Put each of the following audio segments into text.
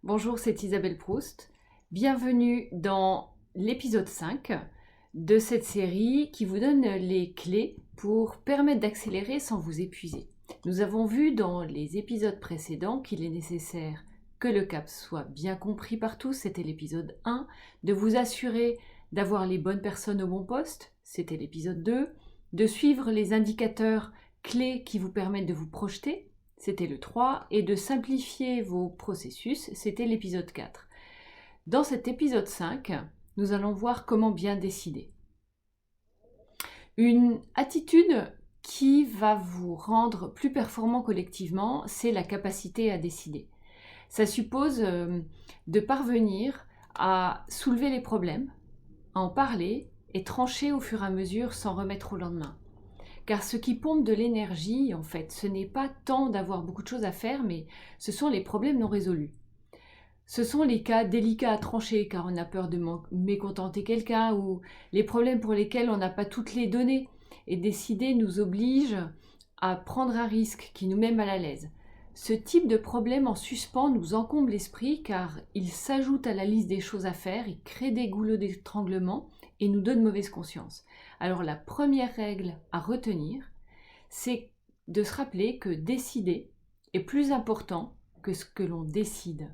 Bonjour, c'est Isabelle Proust. Bienvenue dans l'épisode 5 de cette série qui vous donne les clés pour permettre d'accélérer sans vous épuiser. Nous avons vu dans les épisodes précédents qu'il est nécessaire que le cap soit bien compris par tous, c'était l'épisode 1, de vous assurer d'avoir les bonnes personnes au bon poste, c'était l'épisode 2, de suivre les indicateurs clés qui vous permettent de vous projeter, c'était le 3, et de simplifier vos processus, c'était l'épisode 4. Dans cet épisode 5, nous allons voir comment bien décider. Une attitude qui va vous rendre plus performant collectivement, c'est la capacité à décider. Ça suppose de parvenir à soulever les problèmes, à en parler et trancher au fur et à mesure sans remettre au lendemain. Car ce qui pompe de l'énergie, en fait, ce n'est pas tant d'avoir beaucoup de choses à faire, mais ce sont les problèmes non résolus. Ce sont les cas délicats à trancher, car on a peur de mécontenter quelqu'un, ou les problèmes pour lesquels on n'a pas toutes les données. Et décider nous oblige à prendre un risque qui nous met mal à l'aise. Ce type de problème en suspens nous encombre l'esprit, car il s'ajoute à la liste des choses à faire, il crée des goulots d'étranglement et nous donne mauvaise conscience. Alors la première règle à retenir, c'est de se rappeler que décider est plus important que ce que l'on décide.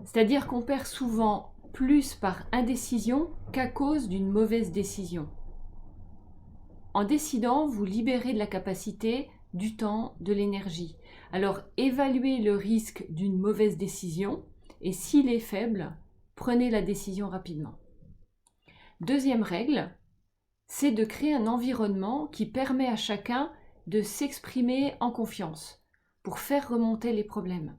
C'est-à-dire qu'on perd souvent plus par indécision qu'à cause d'une mauvaise décision. En décidant, vous libérez de la capacité, du temps, de l'énergie. Alors évaluez le risque d'une mauvaise décision et s'il est faible, prenez la décision rapidement. Deuxième règle, c'est de créer un environnement qui permet à chacun de s'exprimer en confiance pour faire remonter les problèmes.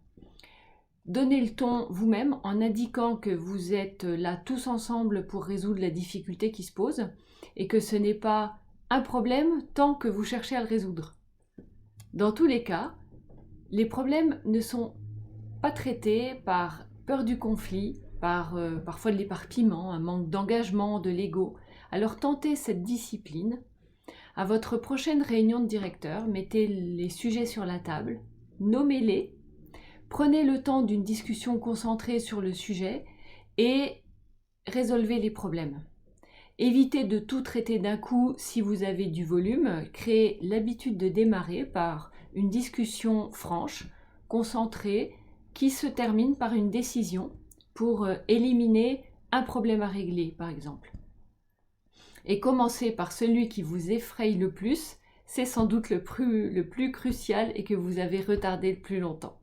Donnez le ton vous-même en indiquant que vous êtes là tous ensemble pour résoudre la difficulté qui se pose et que ce n'est pas un problème tant que vous cherchez à le résoudre. Dans tous les cas, les problèmes ne sont pas traités par peur du conflit, par parfois de l'éparpillement, un manque d'engagement, de l'ego. Alors tentez cette discipline. À votre prochaine réunion de directeur, mettez les sujets sur la table, nommez-les, prenez le temps d'une discussion concentrée sur le sujet et résolvez les problèmes. Évitez de tout traiter d'un coup si vous avez du volume. Créez l'habitude de démarrer par une discussion franche, concentrée, qui se termine par une décision pour éliminer un problème à régler, par exemple. Et commencez par celui qui vous effraie le plus, c'est sans doute le plus crucial et que vous avez retardé le plus longtemps.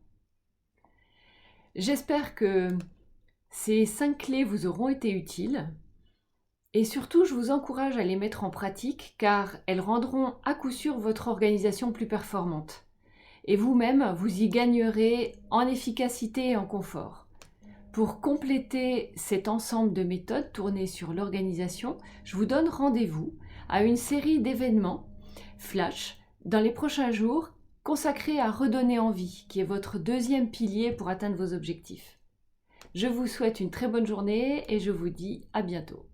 J'espère que ces 5 clés vous auront été utiles. Et surtout, je vous encourage à les mettre en pratique car elles rendront à coup sûr votre organisation plus performante. Et vous-même, vous y gagnerez en efficacité et en confort. Pour compléter cet ensemble de méthodes tournées sur l'organisation, je vous donne rendez-vous à une série d'événements flash dans les prochains jours consacrés à redonner envie, qui est votre deuxième pilier pour atteindre vos objectifs. Je vous souhaite une très bonne journée et je vous dis à bientôt.